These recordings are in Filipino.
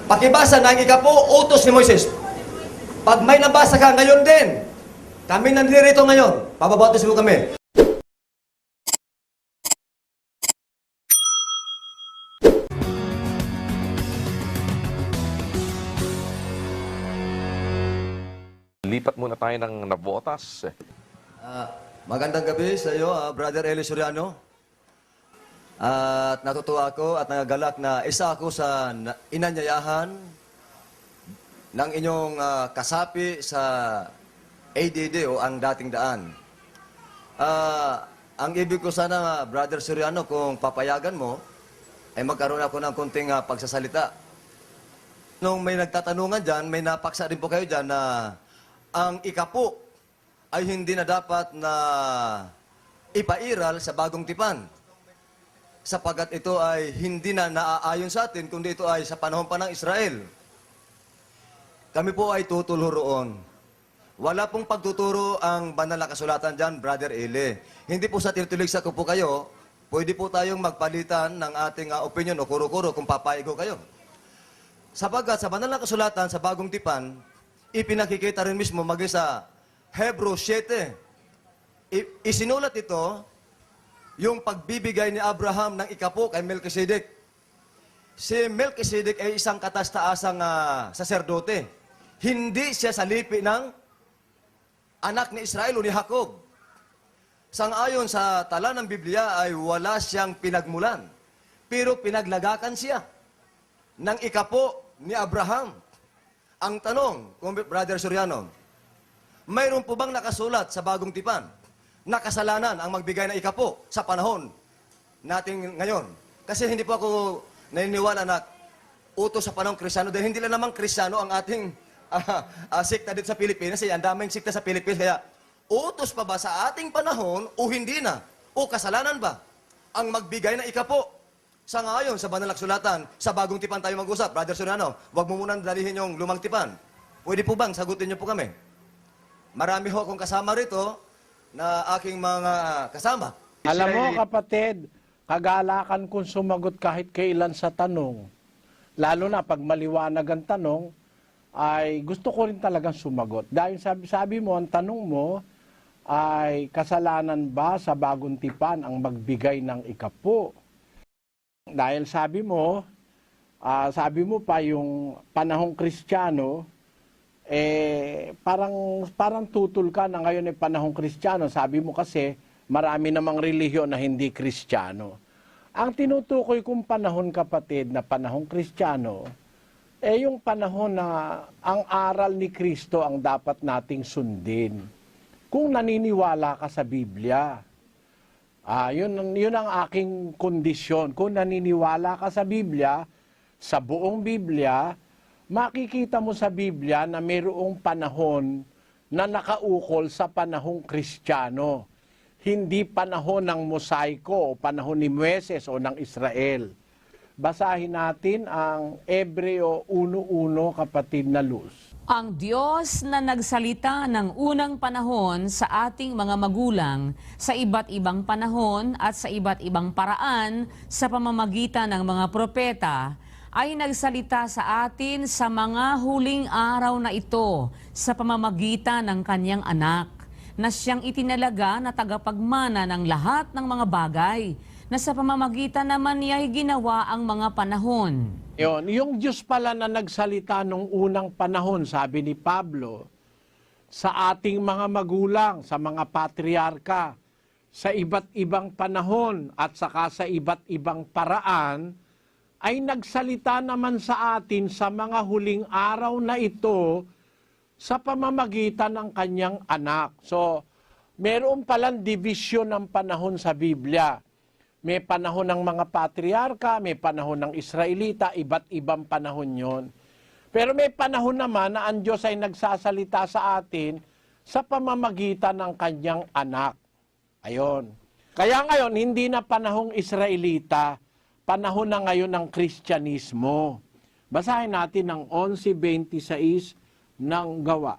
Pakibasa ng ikapo, utos ni Moises. Pag may nabasa ka ngayon din, kami nandito ngayon, pababautis mo kami. Lipat muna tayo ng Navotas. Magandang gabi sa iyo, Brother Eli Soriano. At natutuwa ako at nagagalak na isa ako sa inanyayahan ng inyong kasapi sa ADD o ang dating daan. Ang ibig ko sana, Brother Soriano, kung papayagan mo, ay magkaroon ako ng konting pagsasalita. Nung may nagtatanungan dyan, may napaksa rin po kayo dyan na ang ikapo ay hindi na dapat na ipairal sa bagong tipan. Sapagat ito ay hindi na naaayon sa atin, kundi ito ay sa panahon pa ng Israel. Kami po ay tutulho roon. Wala pong pagtuturo ang banal na kasulatan dyan, Brother Eli. Hindi po sa tinutuligsa ko po kayo, pwede po tayong magpalitan ng ating opinion o kuro-kuro kung papaigo kayo. Sapagat sa banal na kasulatan, sa bagong tipan, ipinakikita rin mismo maging sa Hebrews 7. Isinulat ito, yung pagbibigay ni Abraham ng ikapo kay Melchizedek. Si Melchizedek ay isang kataas-taasang saserdote. Hindi siya salipi ng anak ni Israel o ni Jacob. Sangayon sa tala ng Biblia ay wala siyang pinagmulan. Pero pinaglagakan siya ng ikapo ni Abraham. Ang tanong, Brother Soriano, mayroon po bang nakasulat sa bagong tipan na kasalanan ang magbigay ng ikapo sa panahon natin ngayon? Kasi hindi po ako naniniwala na utos sa panahon Kristiyano dahil hindi lang naman Kristiyano ang ating sikta dito sa Pilipinas. Ang daming sikta sa Pilipinas. Kaya utos pa ba sa ating panahon o hindi na? O kasalanan ba ang magbigay ng ikapo? Sa ngayon, sa banal na kasulatan, sa bagong tipan tayo mag-usap. Brother Soriano, huwag mo munang dalihin yung lumang tipan. Pwede po bang sagutin niyo po kami? Marami ho akong kasama rito na aking mga kasama. Alam mo, kapatid, kagalakan kung sumagot kahit kailan sa tanong. Lalo na pag maliwanag ang tanong, ay gusto ko rin talagang sumagot. Dahil sabi mo, ang tanong mo ay kasalanan ba sa bagong tipan ang magbigay ng ikapo? Dahil sabi mo pa yung panahong Kristiyano, parang tutol ka na ngayon ay panahong Kristiyano. Sabi mo kasi, marami namang relihiyon na hindi Kristiyano. Ang tinutukoy kong panahon, kapatid, na panahong Kristiyano, yung panahon na ang aral ni Kristo ang dapat nating sundin. Kung naniniwala ka sa Biblia, yun ang aking kondisyon. Kung naniniwala ka sa Biblia, sa buong Biblia, makikita mo sa Biblia na mayroong panahon na nakaukol sa panahong Kristiyano. Hindi panahon ng mosaiko o panahon ni Moises o ng Israel. Basahin natin ang Hebreo 1:1, kapatid na Luz. Ang Diyos na nagsalita ng unang panahon sa ating mga magulang sa iba't ibang panahon at sa iba't ibang paraan sa pamamagitan ng mga propeta ay nagsalita sa atin sa mga huling araw na ito sa pamamagitan ng kanyang anak na siyang itinalaga na tagapagmana ng lahat ng mga bagay na sa pamamagitan naman niya ay ginawa ang mga panahon. Yung Diyos pala na nagsalita nung unang panahon, sabi ni Pablo, sa ating mga magulang, sa mga patriarka, sa iba't ibang panahon at saka sa iba't ibang paraan, ay nagsalita naman sa atin sa mga huling araw na ito sa pamamagitan ng kanyang anak. So, meron palang division ng panahon sa Biblia. May panahon ng mga patriarka, may panahon ng Israelita, iba't ibang panahon yon. Pero may panahon naman na ang Diyos ay nagsasalita sa atin sa pamamagitan ng kanyang anak. Ayon. Kaya ngayon, hindi na panahong Israelita, panahon na ngayon ng Kristyanismo. Basahin natin ang 11:26 ng Gawa.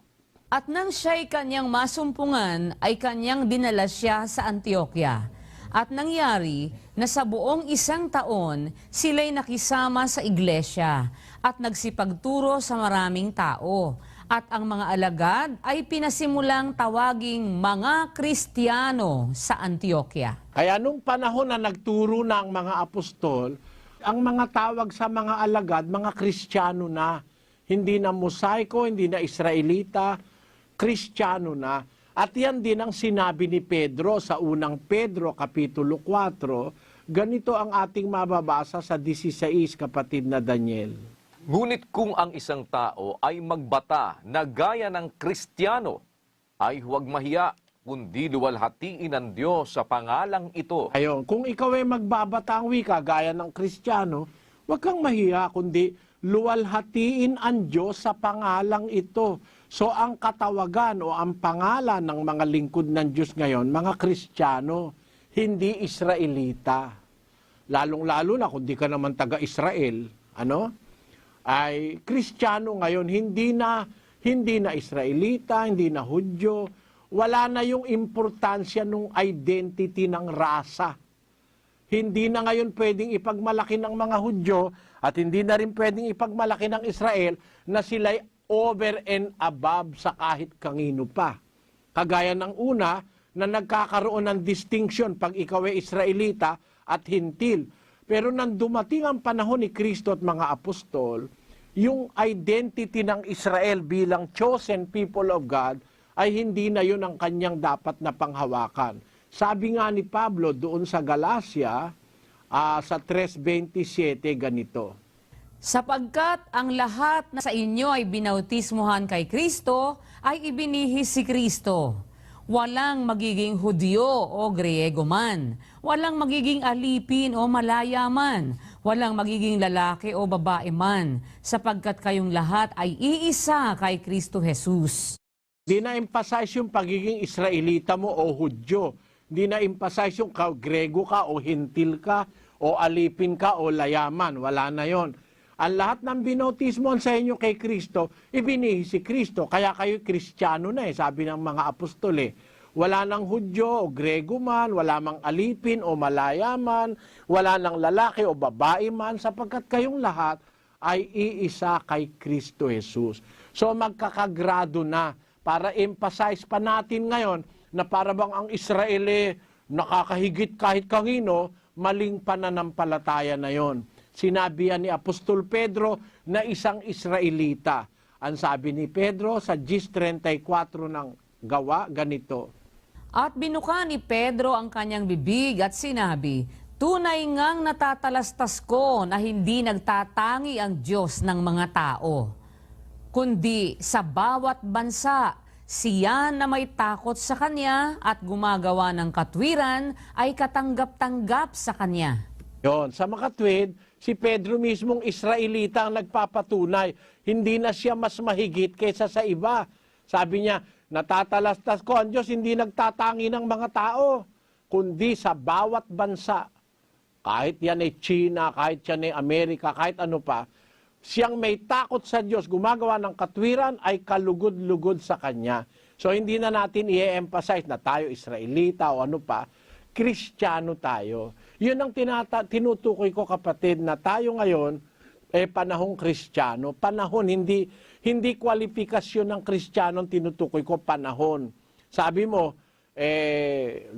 At nang siya'y kanyang masumpungan, ay kanyang dinala siya sa Antioquia. At nangyari na sa buong 1 taon, sila'y nakisama sa iglesia at nagsipagturo sa maraming tao. At ang mga alagad ay pinasimulang tawaging mga Kristiyano sa Antioquia. Kaya nung panahon na nagturo na ang mga apostol, ang mga tawag sa mga alagad, mga Kristiyano na. Hindi na Mosaiko, hindi na Israelita, Kristiyano na. At yan din ang sinabi ni Pedro sa unang Pedro, Kapitulo 4. Ganito ang ating mababasa sa 16, kapatid na Daniel. Ngunit kung ang isang tao ay magbata na gaya ng Kristiyano, ay huwag mahiya, kundi luwalhatiin ng Diyos sa pangalang ito. Ayon, kung ikaw ay magbabata ang wika gaya ng Kristiyano, huwag kang mahiya, kundi luwalhatiin ang Diyos sa pangalang ito. So ang katawagan o ang pangalan ng mga lingkod ng Diyos ngayon, mga Kristiyano, hindi Israelita. Lalong-lalo na kung di ka naman taga-Israel, ay Kristiyano ngayon, hindi na Israelita, hindi na Hudyo, wala na yung importansya ng identity ng rasa. Hindi na ngayon pwedeng ipagmalaki ng mga Hudyo at hindi na rin pwedeng ipagmalaki ng Israel na sila'y over and above sa kahit kanino pa. Kagaya ng una na nagkakaroon ng distinction pag ikaw ay Israelita at Hintil. Pero nang dumating ang panahon ni Kristo at mga apostol, yung identity ng Israel bilang chosen people of God ay hindi na yun ang kanyang dapat na panghawakan. Sabi nga ni Pablo doon sa Galacia, sa 3:27, ganito. Sapagkat ang lahat na sa inyo ay binautismuhan kay Kristo, ay ibinihis si Kristo. Walang magiging Hudyo o Griego man. Walang magiging alipin o malaya man. Walang magiging lalaki o babae man. Sapagkat kayong lahat ay iisa kay Kristo Jesus. Di na-emphasize yung pagiging Israelita mo o Hudyo. Di na-emphasize yung Grego ka o Hintil ka o alipin ka o layaman. Wala na yon. Ang lahat ng binautismohan sa inyo kay Kristo, ibinihi si Kristo. Kaya kayo Kristiyano na sabi ng mga apostol Wala nang Hudyo o Grego man, wala mang alipin o malaya man, wala nang lalaki o babae man, sapagkat kayong lahat ay iisa kay Kristo Jesus. So magkakagrado na para emphasize pa natin ngayon na para bang ang Israel nakakahigit kahit kanino, maling pananampalataya na yon. Sinabi yan ni Apostol Pedro na isang Israelita. Ang sabi ni Pedro sa 10:34 ng gawa, ganito. At binuka ni Pedro ang kanyang bibig at sinabi, tunay ngang natatalastas ko na hindi nagtatangi ang Diyos ng mga tao, kundi sa bawat bansa, siya na may takot sa Kanya at gumagawa ng katwiran ay katanggap-tanggap sa Kanya. Yon, sa makatwid, si Pedro mismong Israelita ang nagpapatunay. Hindi na siya mas mahigit kaysa sa iba. Sabi niya, natatalastas ko ang Diyos, hindi nagtatangi ng mga tao, kundi sa bawat bansa. Kahit yan ay China, kahit yan ay Amerika, kahit ano pa, siyang may takot sa Diyos, gumagawa ng katwiran, ay kalugod-lugod sa Kanya. So hindi na natin i-emphasize na tayo Israelita o ano pa, Kristiyano tayo. Yun ang tinutukoy ko, kapatid, na tayo ngayon, panahong Kristiyano. Panahon, hindi kwalifikasyon ng Kristiyano ang tinutukoy ko, panahon. Sabi mo,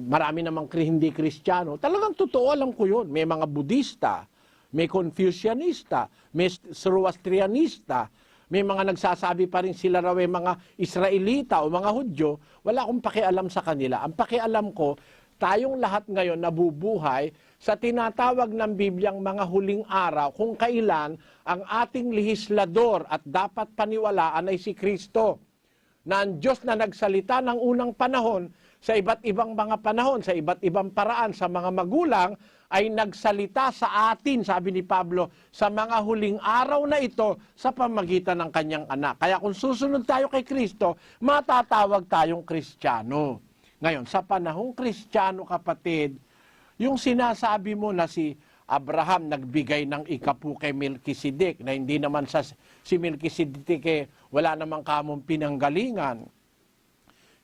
marami namang hindi Kristiyano. Talagang totoo, alam ko yun. May mga Budista, may Confucianista, may Zoroastrianista, may mga nagsasabi pa rin sila raw ay mga Israelita o mga Hudyo. Wala akong pakialam sa kanila. Ang pakialam ko, tayong lahat ngayon nabubuhay sa tinatawag ng Bibliang mga huling araw kung kailan ang ating lehislador at dapat paniwalaan ay si Kristo. Na ang Diyos na nagsalita ng unang panahon sa iba't ibang mga panahon, sa iba't ibang paraan sa mga magulang, ay nagsalita sa atin, sabi ni Pablo, sa mga huling araw na ito sa pamagitan ng kanyang anak. Kaya kung susunod tayo kay Kristo, matatawag tayong Kristiyano. Ngayon, sa panahong Kristiyano, kapatid, yung sinasabi mo na si Abraham nagbigay ng ikapu kay Melkisedek, na hindi naman si Melkisedek wala namang kamong pinanggalingan,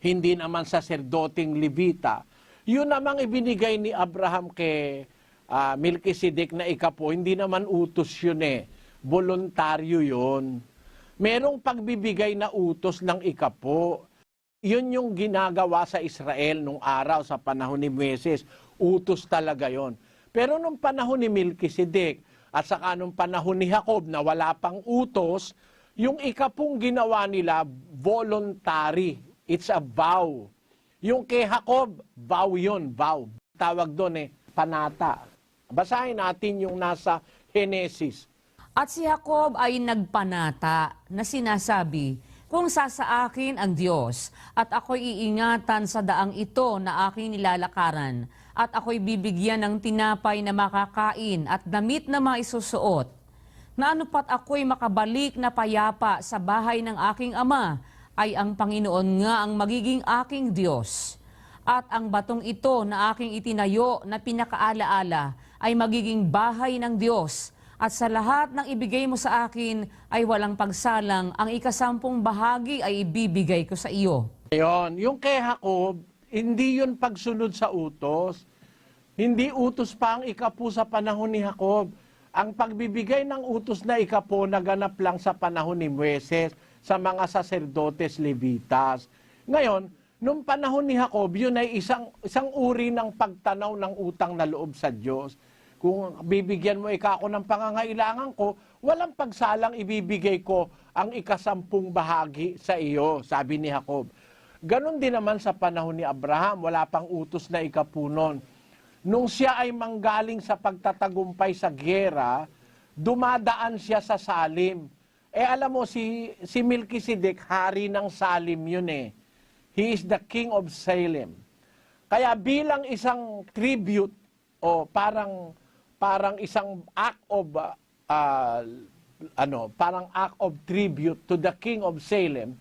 hindi naman saserdoteng Levita. Yun namang ibinigay ni Abraham kay Melchizedek na ikapo, hindi naman utos yun eh. Voluntaryo yun. Merong pagbibigay na utos ng ikapo. Yun yung ginagawa sa Israel nung araw sa panahon ni Moises. Utos talaga yon. Pero nung panahon ni Melchizedek at saka nung panahon ni Jacob na wala pang utos, yung ikapong ginawa nila voluntary. It's a vow. Yung kay Jacob, vow yun, vow. Tawag doon panata. Basahin natin yung nasa Genesis. At si Jacob ay nagpanata na sinasabi, kung sasaakin ang Diyos at ako'y iingatan sa daang ito na aking nilalakaran at ako'y bibigyan ng tinapay na makakain at damit na maisusuot, na anupat ako'y makabalik na payapa sa bahay ng aking ama, ay ang Panginoon nga ang magiging aking Diyos. At ang batong ito na aking itinayo na pinakaalaala ay magiging bahay ng Diyos. At sa lahat ng ibigay mo sa akin ay walang pagsalang, ang 10 bahagi ay ibibigay ko sa iyo. Ayun, yung kay Jacob, hindi yun pagsunod sa utos. Hindi utos pa ang ikapo sa panahon ni Jacob. Ang pagbibigay ng utos na ikapo naganap lang sa panahon ni Moises sa mga saserdotes Levitas. Ngayon, nung panahon ni Jacob, yun ay isang uri ng pagtanaw ng utang na loob sa Diyos. Kung bibigyan mo ako ng pangangailangan ko, walang pagsalang ibibigay ko ang 10 bahagi sa iyo, sabi ni Jacob. Ganon din naman sa panahon ni Abraham, wala pang utos na ikapunon. Nung siya ay manggaling sa pagtatagumpay sa giyera, dumadaan siya sa Salim. Alam mo, si Melchizedek, hari ng Salim yun eh. He is the king of Salem. Kaya bilang isang tribute, o parang isang act of parang act of tribute to the king of Salem,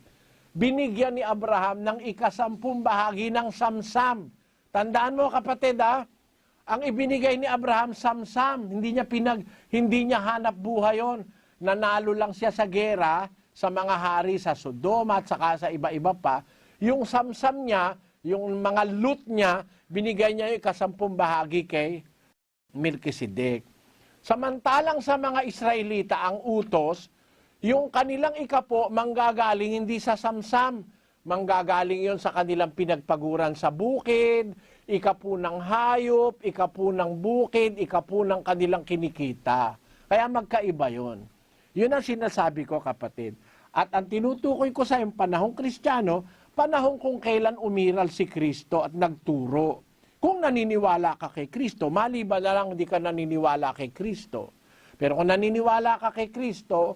binigyan ni Abraham ng 10 bahagi ng samsam. Tandaan mo kapatid ang ibinigay ni Abraham samsam, hindi niya hanap buhay yon. Nanalo lang siya sa gera sa mga hari sa Sodoma at saka sa iba-iba pa. Yung samsam niya, yung mga loot niya, binigay niya yung 10 bahagi kay Melchizedek. Samantalang sa mga Israelita ang utos, yung kanilang ikapo manggagaling hindi sa samsam. Manggagaling yon sa kanilang pinagpaguran sa bukid, ikapo ng hayop, ikapo ng bukid, ikapo ng kanilang kinikita. Kaya magkaiba yon. Yun ang sinasabi ko kapatid. At ang tinutukoy ko sa yung panahong Kristiyano, panahon kung kailan umiral si Kristo at nagturo. Kung naniniwala ka kay Kristo, maliban na lang hindi ka naniniwala kay Kristo. Pero kung naniniwala ka kay Kristo,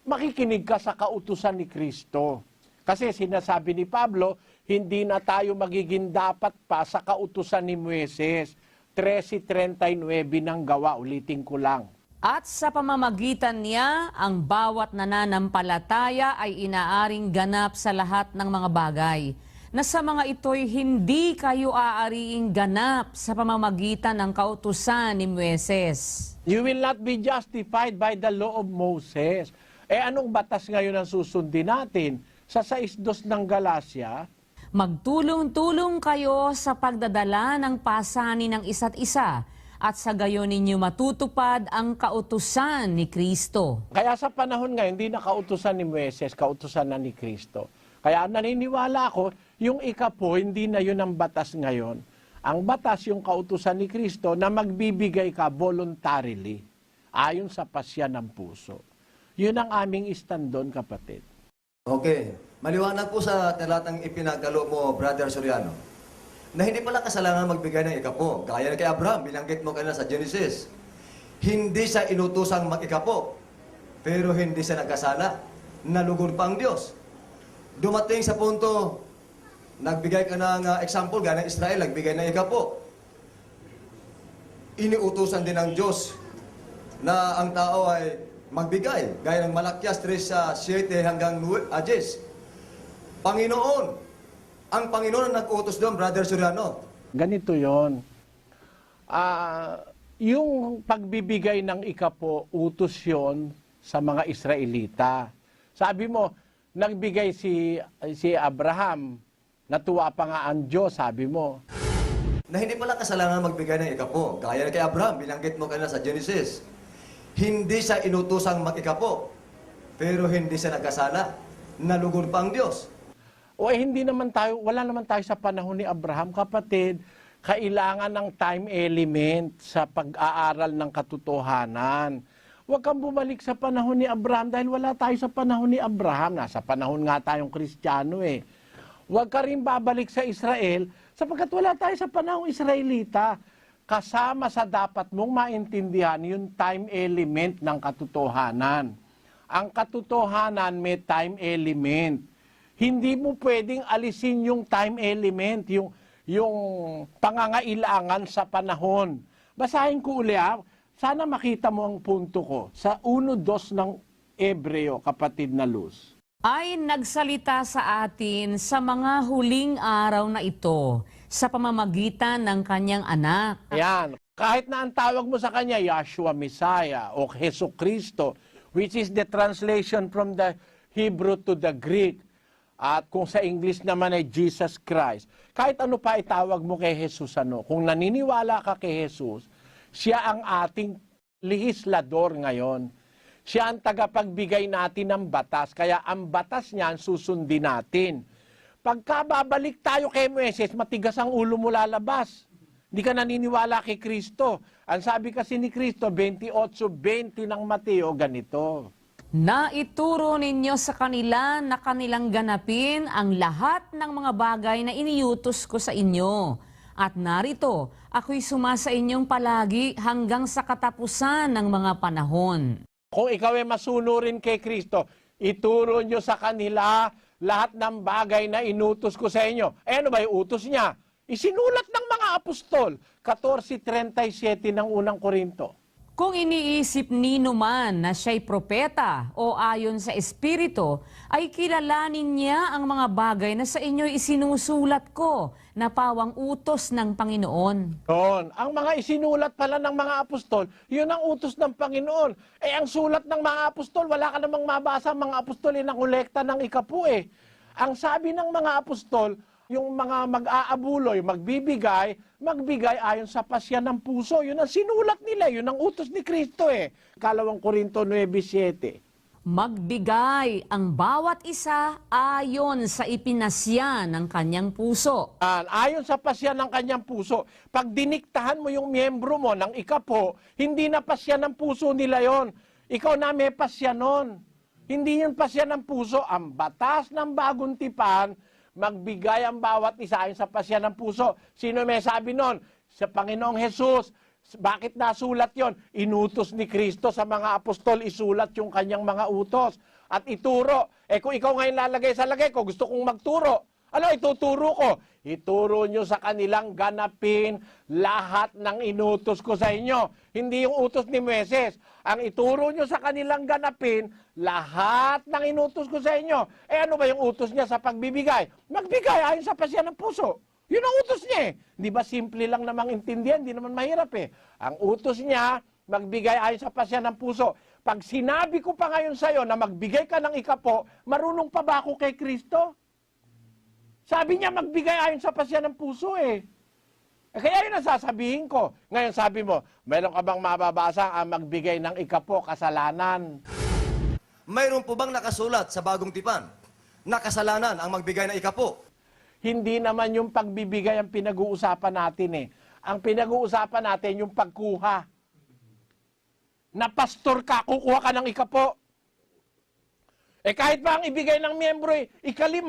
makikinig ka sa kautusan ni Kristo. Kasi sinasabi ni Pablo, hindi na tayo magiging dapat pa sa kautusan ni Moises. 13:39 ng gawa, ulitin ko lang. At sa pamamagitan niya, ang bawat nananampalataya ay inaaring ganap sa lahat ng mga bagay, na sa mga ito'y hindi kayo aariing ganap sa pamamagitan ng kautusan ni Moises. You will not be justified by the law of Moses. Anong batas ngayon ang susundin natin? Sa 6:2 ng Galacia, Magtulong-tulong kayo sa pagdadala ng pasanin ng isa't isa, at sa gayon ninyo matutupad ang kautusan ni Kristo. kaya sa panahon ngayon, hindi na kautusan ni Moises, kautusan na ni Kristo. Kaya naniniwala ako, yung ikapo, hindi na yun ang batas ngayon. Ang batas yung kautusan ni Kristo na magbibigay ka voluntarily, ayon sa pasya ng puso. Yun ang aming stand doon, kapatid. Okay. Maliwanag po sa talatang ipinagalo mo, Brother Soriano, na hindi pala kasalanan magbigay ng ikapo. Gaya na kay Abraham, binanggit mo kanina sa Genesis. Hindi siya inutusang mag-ikapo, pero hindi siya nagkasala. Nalugod pa ang Diyos. Dumating sa punto, nagbigay ka ng example, gaya ng Israel, nagbigay ng ikapo. Iniutusan din ng Diyos na ang tao ay magbigay, gaya ng Malakyas 3:7 hanggang 10. Panginoon, ang Panginoon ang nag-utos doon, Brother Soriano. Ganito yon. Yung pagbibigay ng ikapo, utos yon sa mga Israelita. Sabi mo, nagbigay si Abraham, natuwa pa nga ang Diyos, sabi mo. Na hindi pala kasalanan magbigay ng ikapo. Gaya na kay Abraham, binanggit mo kanina sa Genesis. Hindi siya inutusang mag-ikapo. Pero hindi siya nagkasala. Nalugod pa ang Diyos. O hindi naman tayo, wala naman tayo sa panahon ni Abraham, kapatid. Kailangan ng time element sa pag-aaral ng katotohanan. Huwag kang bumalik sa panahon ni Abraham dahil wala tayo sa panahon ni Abraham. Nasa panahon nga tayong Kristiyano eh. Huwag ka rin babalik sa Israel sapagkat wala tayo sa panahong Israelita. Kasama sa dapat mong maintindihan yung time element ng katotohanan. Ang katotohanan may time element. Hindi mo pwedeng alisin yung time element, yung pangangailangan sa panahon. Basahin ko uli ha. Sana makita mo ang punto ko. Sa 1:2 ng Ebreo, kapatid na Luz. Ay nagsalita sa atin sa mga huling araw na ito sa pamamagitan ng kanyang anak. Ayan. Kahit na ang tawag mo sa kanya, Yahshua Messiah o Jesu Cristo, which is the translation from the Hebrew to the Greek. At kung sa English naman ay Jesus Christ. Kahit ano pa itawag mo kay Jesus, kung naniniwala ka kay Jesus, siya ang ating lehislador ngayon. Siya ang tagapagbigay natin ng batas. Kaya ang batas niyan susundin natin. Pagka babalik tayo kay Moises, matigas ang ulo mo lalabas. Hindi ka naniniwala kay Kristo. Ang sabi kasi ni Kristo, 28:20 ng Mateo, ganito. Na ituro ninyo sa kanila na kanilang ganapin ang lahat ng mga bagay na iniutos ko sa inyo. At narito, ako'y sumasa inyong palagi hanggang sa katapusan ng mga panahon. Kung ikaw ay masunurin kay Kristo, ituro nyo sa kanila lahat ng bagay na inutos ko sa inyo. Eh ano ba yung utos niya? Isinulat ng mga apostol, 14:37 ng unang Korinto. Kung iniisip nino man na siya'y propeta o ayon sa Espiritu, ay kilalanin niya ang mga bagay na sa inyo'y isinusulat ko na pawang utos ng Panginoon. Yun. Ang mga isinulat pala ng mga apostol, yun ang utos ng Panginoon. Eh ang sulat ng mga apostol, wala ka namang mabasa ang mga apostol na kolekta ng ikapu eh. Ang sabi ng mga apostol, yung mga mag-aabuloy, magbigay ayon sa pasya ng puso. Yun ang sinulat nila, yun ang utos ni Kristo eh. 2 Korinto 9:7. Magbigay ang bawat isa ayon sa ipinasya ng kanyang puso. Ayon sa pasya ng kanyang puso, pag diniktahan mo yung miyembro mo ng ikapo, hindi na pasya ng puso nila yon. Ikaw na may pasya nun. Hindi yun pasya ng puso. Ang batas ng bagong tipan, magbigay ang bawat isa ayon sa pasya ng puso. Sino may sabi nun? Sa Panginoong Jesus. Bakit nasulat yon? Inutos ni Kristo sa mga apostol, isulat yung kanyang mga utos. At ituro. Eh kung ikaw ngayon lalagay sa lagay ko, gusto kong magturo. Ano ituturo ko? Ituro nyo sa kanilang ganapin lahat ng inutos ko sa inyo. Hindi yung utos ni Moises. Ang ituro nyo sa kanilang ganapin, lahat ng inutos ko sa inyo. Eh ano ba yung utos niya sa pagbibigay? Magbigay ayon sa pasya ng puso. Yun ang utos niya eh. Di ba simple lang namang intindihan? Di naman mahirap eh. Ang utos niya, magbigay ayon sa pasya ng puso. Pag sinabi ko pa ngayon sa'yo na magbigay ka ng ikapo, marunong pa ba ako kay Kristo? Sabi niya magbigay ayon sa pasya ng puso eh. Kaya yun ang sasabihin ko. Ngayon sabi mo, mayroon ka bang mababasa ang magbigay ng ikapo, kasalanan? Mayroon po bang nakasulat sa bagong tipan na kasalanan ang magbigay ng ikapo? Hindi naman yung pagbibigay ang pinag-uusapan natin eh. Ang pinag-uusapan natin yung pagkuha. Na pastor ka, kukuha ka ng ikapo. Eh kahit ba ang ibigay ng miyembro ika-5,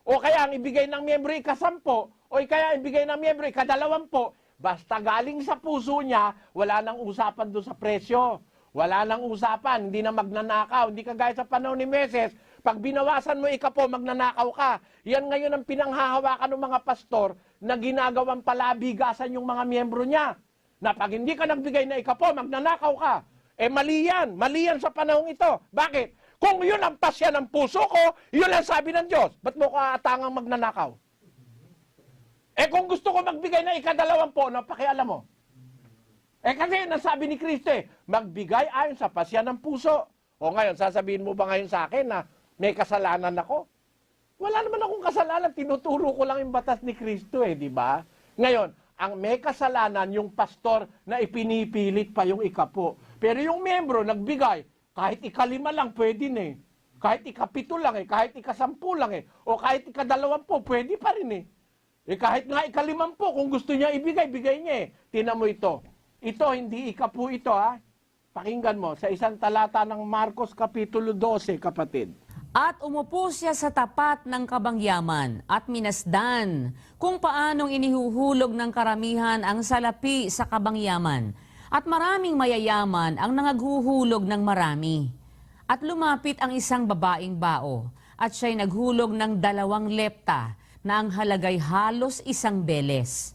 o kaya ang ibigay ng miyembro ika-10, o kaya ang ibigay ng miyembro ika-20, basta galing sa puso niya, wala nang usapan doon sa presyo. Wala nang usapan, hindi na magnanakaw. Hindi kagaya sa panahon ni Moises, pag binawasan mo ikapo, magnanakaw ka. Yan ngayon ang pinanghahawakan ng mga pastor na ginagawang palabigasan yung mga miyembro niya. Na pag hindi ka nagbigay na ikapo, magnanakaw ka. Eh mali yan sa panahon ito. Bakit? Kung yun ang pasya ng puso ko, yun ang sabi ng Diyos. Ba't mo ka atangang magnanakaw? Eh kung gusto ko magbigay na ika-20, napakialam mo. Eh kasi nasabi ni Kristo magbigay ayon sa pasya ng puso. O ngayon, sasabihin mo ba ngayon sa akin na may kasalanan ako? Wala naman akong kasalanan, tinuturo ko lang yung batas ni Kristo di ba? Ngayon, ang may kasalanan yung pastor na ipinipilit pa yung ikapo. Pero yung miyembro nagbigay, kahit ikalima lang pwede na eh. Kahit ikapito lang eh, kahit ikasampu lang eh, o kahit ikadalawampu, pwede pa rin eh. Eh kahit nga ikalimampu, kung gusto niya ibigay, bigay niya eh. Tingnan mo ito. Ito, hindi ikapu ito ha. Pakinggan mo, sa isang talata ng Marcos Kapitulo 12, kapatid. At umupo siya sa tapat ng kabangyaman at minasdan kung paanong inihuhulog ng karamihan ang salapi sa kabangyaman. At maraming mayayaman ang nangaghuhulog ng marami. At lumapit ang isang babaeng bao at siya'y naghulog ng 2 lepta na ang halagay halos 1 beles.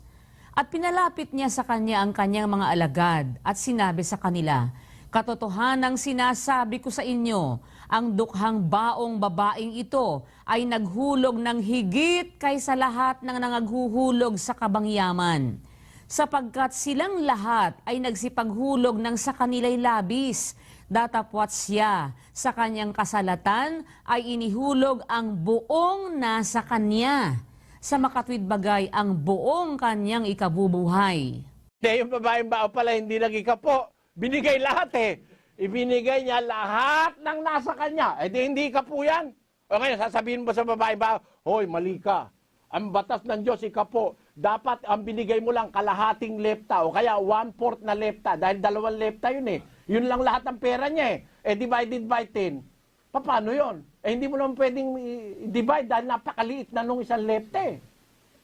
At pinalapit niya sa kanya ang kanyang mga alagad at sinabi sa kanila, "Katotohanang sinasabi ko sa inyo, ang dukhang baong babaeng ito ay naghulog ng higit kaysa lahat ng nangaghuhulog sa kabangyaman. Sapagkat silang lahat ay nagsipaghulog ng sa kanila'y labis, datapwat siya sa kanyang kasalatan ay inihulog ang buong nasa kanya. Sa makatwid bagay ang buong kanyang ikabubuhay." Yung babaeng bao pala hindi nag-ikapo. Binigay lahat eh. Ibinigay niya lahat ng nasa kanya. Eh di hindi ikapo yan. O ngayon, sasabihin mo sa babaeng bao, "Hoy, mali ka. Ang batas ng Diyos ikapo. Dapat ang binigay mo lang kalahating lepta o kaya 1/4 na lepta. Dahil 2 lepta yun eh. Yun lang lahat ng pera niya eh. Eh divided by 10. Paano yun? Eh hindi mo naman pwedeng divide dahil napakaliit na nung 1 lepta eh.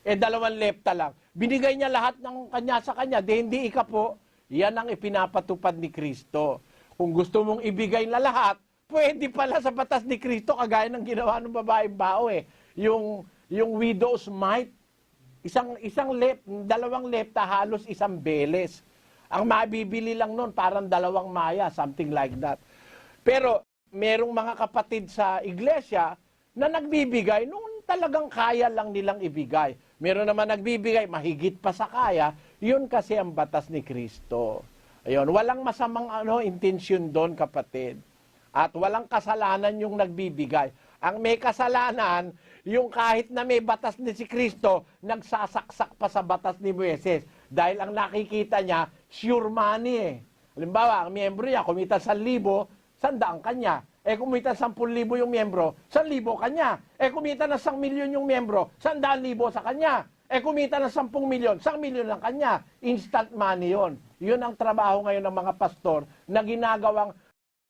Eh 2 lepta lang. Binigay niya lahat ng kanya sa kanya. Di hindi ikapo. Yan ang ipinapatupad ni Kristo. Kung gusto mong ibigay na lahat, pwede pala sa batas ni Kristo kagaya ng ginawa ng babaeng bao eh. Yung widow's mite, 2 lepta halos 1 beles. Ang mabibili lang nun parang 2 maya, something like that. Pero merong mga kapatid sa iglesia na nagbibigay nung talagang kaya lang nilang ibigay. Meron naman nagbibigay mahigit pa sa kaya, yun kasi ang batas ni Kristo. Ayun, walang masamang intensyon doon, kapatid. At walang kasalanan yung nagbibigay. Ang may kasalanan, yung kahit na may batas ni si Kristo, nagsasaksak pa sa batas ni Moises. Dahil ang nakikita niya, sure money eh. Halimbawa, ang miyembro niya, kumita 1,000, 100 kanya. Eh kumita 10,000 yung miyembro, 1,000 kanya. Eh kumita na 100,000 yung miyembro, 100,000 sa kanya. Eh kumita na 10,000,000, 100,000 lang kanya. Instant money yon. Yun ang trabaho ngayon ng mga pastor na ginagawang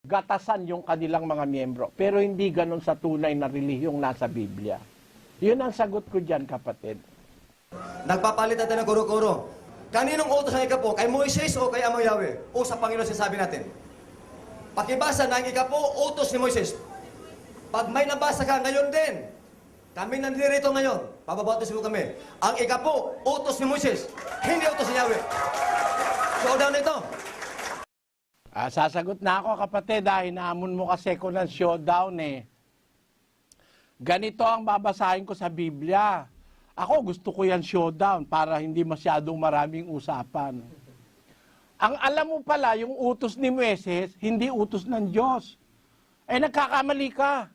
gatasan yung kanilang mga miyembro. Pero hindi ganun sa tunay na relihiyong nasa Biblia. Yun ang sagot ko dyan, kapatid. Nagpapalit natin ng kuro-kuro. Kaninong utos ang ikapo? Kay Moises o kay Amang Yahweh? O sa Panginoon sinasabi natin? Pakibasa ng ikapo, utos ni Moises. Pag may nabasa ka ngayon din, kami nandirito ngayon, pababatos ko kami. Ang ikapo, utos ni Moises, hindi utos ni Yahweh. Showdown ito. Sasagot na ako, kapatid, dahil hinahamon mo kasi ko ng showdown eh. Ganito ang babasahin ko sa Biblia. Ako gusto ko yan showdown para hindi masyadong maraming usapan. Ang alam mo pala, yung utos ni Moises, hindi utos ng Diyos. Eh nagkakamali ka.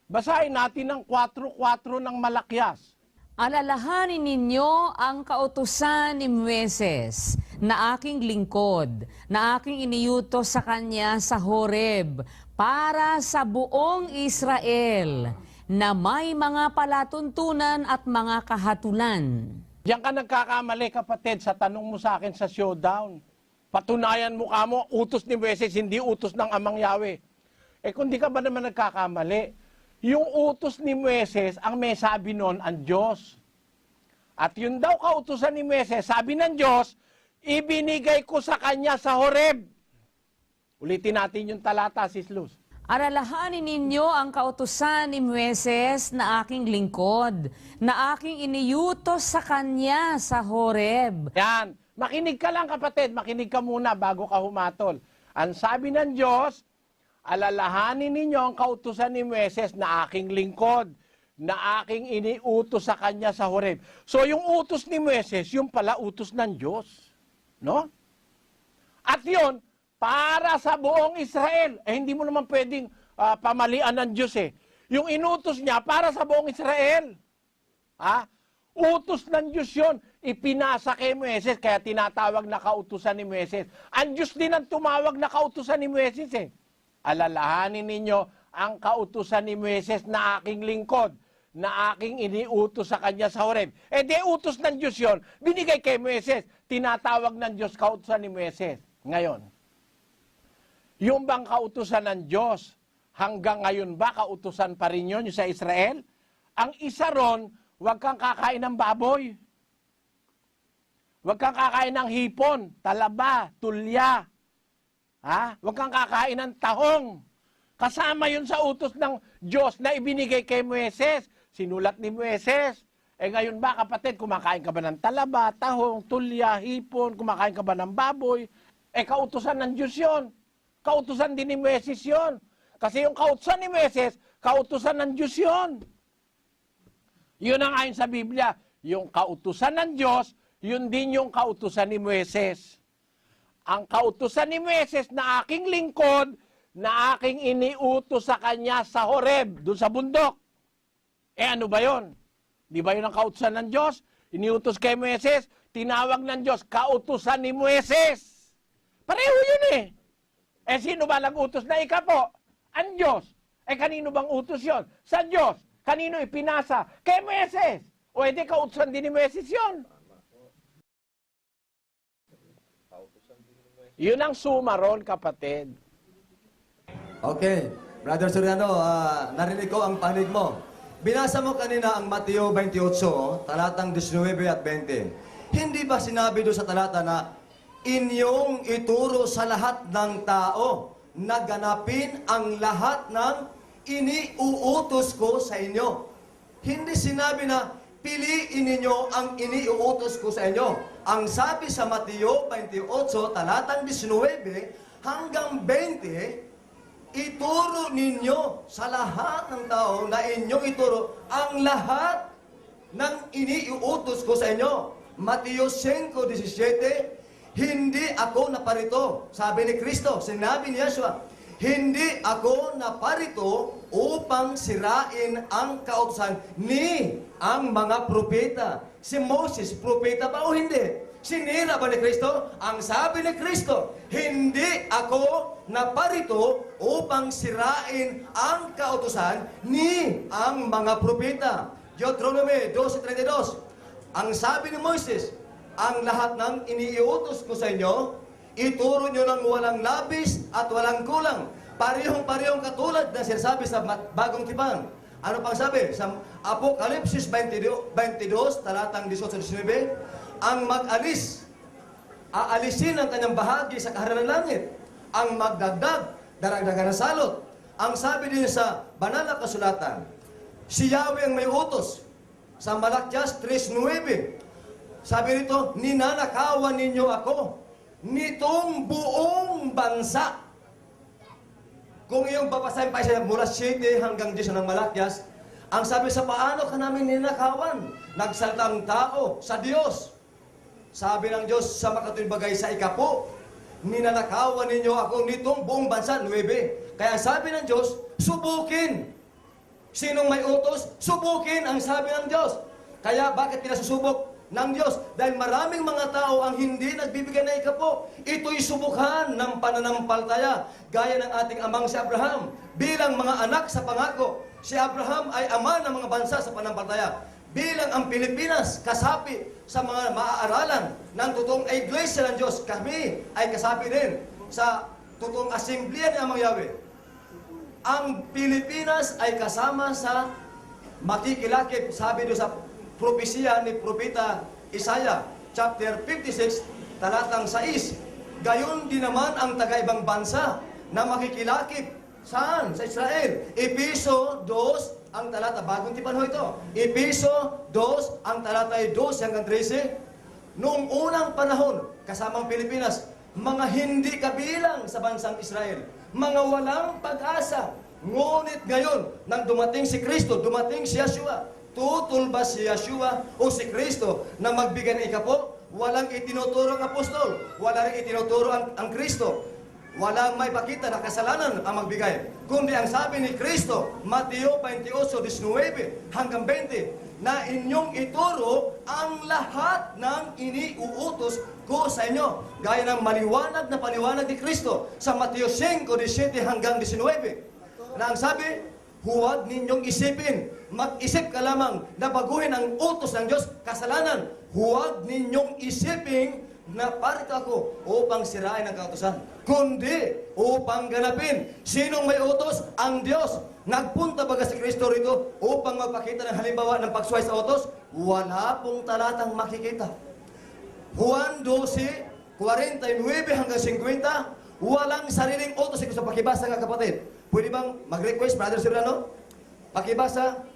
Basahin natin ang 4:4 ng Malakyas. Alalahanin ninyo ang kautusan ni Moises na aking lingkod, na aking iniutos sa kanya sa Horeb, para sa buong Israel, na may mga palatuntunan at mga kahatulan. Diyan ka nagkakamali, kapatid, sa tanong mo sa akin sa showdown. Patunayan mo kamo, utos ni Moises, hindi utos ng Amang Yahweh. Eh kung di ka ba naman nagkakamali, yung utos ni Moises, ang may sabi nun, ang Diyos. At yun daw kautusan ni Moises, sabi ng Diyos, ibinigay ko sa kanya sa Horeb. Ulitin natin yung talata, Sis Luz. Alalahanin ninyo ang kautusan ni Moises na aking lingkod, na aking iniutos sa kanya sa Horeb. Yan. Makinig ka lang, kapatid. Makinig ka muna bago ka humatol. Ang sabi ng Diyos, alalahanin ninyo ang kautusan ni Moises na aking lingkod, na aking iniutos sa kanya sa Horeb. So yung utos ni Moises, yung pala utos ng Diyos. No? At yun, para sa buong Israel. Eh hindi mo naman pwedeng pamalian ng Diyos eh. Yung inutos niya para sa buong Israel. Utos ng Diyos yun. ipinasa kay Moises, kaya tinatawag na kautusan ni Moises. Ang Diyos din ang tumawag na kautusan ni Moises eh. Alalahanin ninyo ang kautusan ni Moises na aking lingkod, na aking iniutos sa kanya sa Horeb. Eh di utos ng Diyos yon, binigay kay Moises, tinatawag ng Diyos kautusan ni Moises. Ngayon, yung bang kautusan ng Diyos, hanggang ngayon ba kautusan pa rin yun yung sa Israel? Ang isa ron, huwag kang kakain ng baboy. Huwag kang kakain ng hipon, talaba, tulya. Ha? Huwag kang kakain ng tahong. Kasama yun sa utos ng Diyos na ibinigay kay Moises. Sinulat ni Moises. Eh ngayon ba kapatid, kumakain ka ba ng talaba, tahong, tulya, hipon, kumakain ka ba ng baboy? Eh kautusan ng Diyos yun. Kautusan din ni Moises yun. Kasi yung kautusan ni Moises, kautusan ng Diyos yun. Yun ang ayon sa Biblia. Yung kautusan ng Diyos, yun din yung kautusan ni Moises. Ang kautusan ni Moises na aking lingkod, na aking iniutos sa kanya sa Horeb, doon sa bundok. Eh ano ba yun? Di ba yun ang kautusan ng Diyos? Iniutos kay Moises, tinawag ng Diyos, kautusan ni Moises. Pareho yun eh. Eh sino ba nag-utos na ikapo? Ang Diyos. Eh kanino bang utos yun? Sa Diyos. Kanino ipinasa? Kay Moises. O edi kautusan din ni Moises yun. Yun ang suma ron, kapatid. Okay, Brother Soriano, narinig ko ang panig mo. Binasa mo kanina ang Mateo 28, talatang 19 at 20. Hindi ba sinabi doon sa talata na inyong ituro sa lahat ng tao na ganapin ang lahat ng iniuutos ko sa inyo? Hindi sinabi na piliin ninyo ang iniuutos ko sa inyo. Ang sabi sa Mateo 28, talatang 19 hanggang 20, ituro ninyo sa lahat ng tao na inyong ituro ang lahat ng iniuutos ko sa inyo. Mateo 5:17, hindi ako naparito, sabi ni Kristo, sinabi ni Yeshua, hindi ako naparito upang sirain ang kautusan ni ang mga propeta. Si Moses, propeta ba o hindi? Sinira ba ni Kristo? Ang sabi ni Kristo, hindi ako naparito upang sirain ang kautusan ni ang mga propeta. Deuteronomy 12:32. Ang sabi ni Moses, ang lahat ng iniuutos ko sa inyo, ituro nyo ng walang labis at walang kulang. Parehong-parehong katulad na sinasabi sa Bagong Tipan. Ano pang sabi? Sa Apokalipsis 22, talatang 18-19, ang mag-alis, aalisin ang kanyang bahagi sa kaharan ng langit. Ang magdagdag, daragdagan ng salot. Ang sabi din sa banal na kasulatan, si Yahweh ang may utos. Sa Malakyas 3:9, sabi rito, ninanakawan ninyo ako nitong buong bansa. Kung iyong babasahin pa siya mula 7 hanggang 10 ng Malakyas, ang sabi sa paano ka namin ninakawan? Nagsaltang tao sa Diyos. Sabi ng Diyos sa makatuwid bagay sa ikapo, ninanakawan ninyo ako nitong buong bansa, 9. Kaya sabi ng Diyos, subukin. Sinong may utos? Subukin ang sabi ng Diyos. Kaya bakit pinasusubok ng Diyos? Dahil maraming mga tao ang hindi nagbibigay na ikapo. Ito'y subukan ng pananampalataya. Gaya ng ating amang si Abraham. Bilang mga anak sa pangako, si Abraham ay ama ng mga bansa sa pananampalataya. Bilang ang Pilipinas, kasapi sa mga maaaralan ng totoong iglesia ng Diyos, kami ay kasapi din sa totoong asemblea ni Amang Yahweh. Ang Pilipinas ay kasama sa makikilakip, sabi doon sa propesya ni Propeta Isaiah, chapter 56, talatang 6. Gayon din naman ang taga-ibang bansa na makikilakip. Saan? Sa Israel. Episo 2, ang talata, bagong tipan ho ito. Episo 2, ang talata ay 12 hanggang 13. Noong unang panahon, kasamang Pilipinas, mga hindi kabilang sa bansang Israel, mga walang pag-asa. Ngunit ngayon, nang dumating si Kristo, dumating si Yeshua, tutol ba si Yeshua o si Kristo na magbigay ng ikapo? Walang itinuturo ang apostol, wala rin itinuturo ang Kristo. walang may pakita na kasalanan ang magbigay. Kundi ang sabi ni Kristo, Mateo 28:19 hanggang 20, na inyong ituro ang lahat ng iniuutos ko sa inyo. Gaya ng maliwanag na paliwanag ni Kristo sa Mateo 5:17 hanggang 19. Na ang sabi, huwag ninyong isipin, mag-isip ka lamang na baguhin ang utos ng Diyos, kasalanan. Huwag ninyong isipin na parito ako upang sirain ang kautusan, kundi upang ganapin. Sinong may utos? Ang Diyos. Nagpunta baga si Kristo rito upang magpakita ng halimbawa ng pagsuway sa utos? Wala pong talatang makikita. Juan 12:49 hanggang 50, walang sariling utos sa pakibasa nga kapatid. Pwede bang mag-request, Brother Serrano? Pakibasa,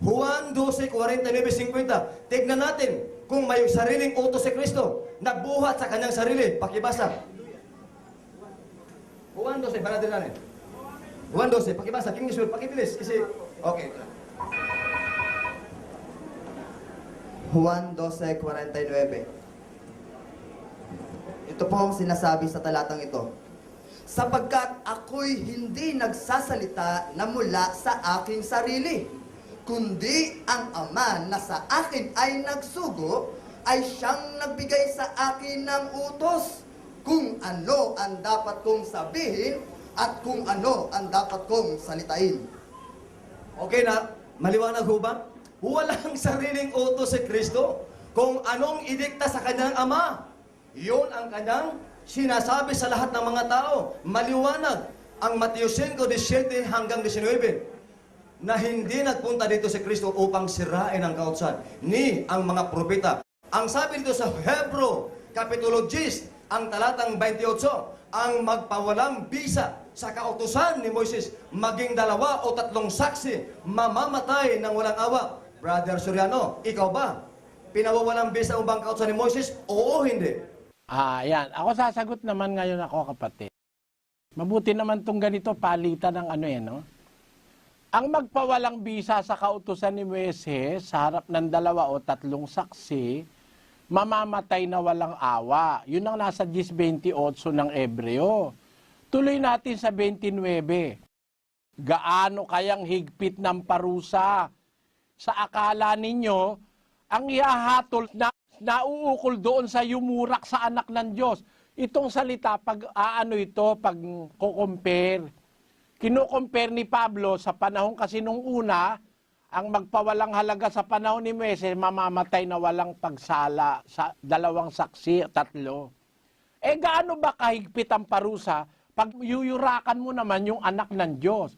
Juan 12:49-50. Tignan natin kung may sariling utos si Kristo. Nagbuhat sa kanyang sarili. Pakibasa. Juan 12, para din natin. Juan 12, pakibasa. King Israel, pakibilis. Kasi, okay. Juan 12:49. Ito po ang sinasabi sa talatang ito. Sapagkat ako'y hindi nagsasalita na mula sa aking sarili, kundi ang Ama na sa akin ay nagsugo, ay siyang nagbigay sa akin ng utos kung ano ang dapat kong sabihin at kung ano ang dapat kong salitain. Okay na? Maliwanag ho ba? Walang sariling utos si Kristo kung anong idikta sa kanyang Ama. Yun ang kanyang sinasabi sa lahat ng mga tao. Maliwanag ang Mateo 5:17 hanggang 19 na hindi nagpunta dito si Kristo upang sirain ang kautusan ni ang mga propeta. Ang sabi dito sa Hebro, Kapitulo 10, ang talatang 28, ang magpawalang bisa sa kautusan ni Moises, maging 2 o 3 saksi, mamamatay ng walang awa. Brother Soriano, ikaw ba? Pinawawalang bisa ang bang kautusan ni Moises? Oo, hindi. Yan. Ako sasagot naman ngayon ako, kapatid. Mabuti naman tong ganito, palitan ng ano no? Ang magpawalang bisa sa kautusan ni Moises sa harap ng 2 o 3 saksi, mamamatay na walang awa. Yun ang nasa 10:28 ng Ebreo. Tuloy natin sa 29. Gaano kayang higpit ng parusa sa akala ninyo ang ihahatol na nauukol doon sa yumurak sa anak ng Diyos. Itong salita, pag kukompare. Kino-compare ni Pablo sa panahon kasi nung una, ang magpawalang halaga sa panahon ni Moises, mamamatay na walang pagsala sa 2 saksi, 3. Gaano ba kahigpit ang parusa pag yuyurakan mo naman yung anak ng Diyos?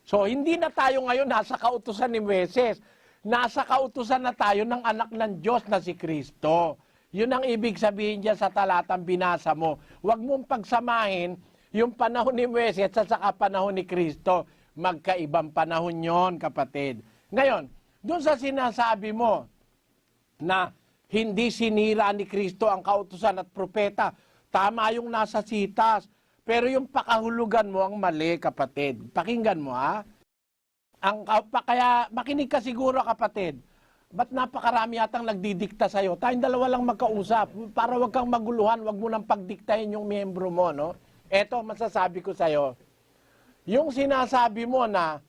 So, hindi na tayo ngayon nasa kautusan ni Moises. Nasa kautusan na tayo ng anak ng Diyos na si Kristo. Yun ang ibig sabihin dyan sa talatang binasa mo. Huwag mong pagsamahin yung panahon ni Moises at saka panahon ni Kristo. Magkaibang panahon yon, kapatid. Ngayon, doon sa sinasabi mo na hindi sinira ni Kristo ang kautusan at propeta, tama yung nasa sitas. Pero yung pakahulugan mo ang mali, kapatid. Pakinggan mo, ha? Kaya makinig ka siguro, kapatid. Ba't napakarami yatang nagdidikta sa'yo? Tayong 2 lang magkausap. Para wag kang maguluhan, wag mo nang pagdiktahin yung miyembro mo, no? Eto, masasabi ko sa'yo. Yung sinasabi mo na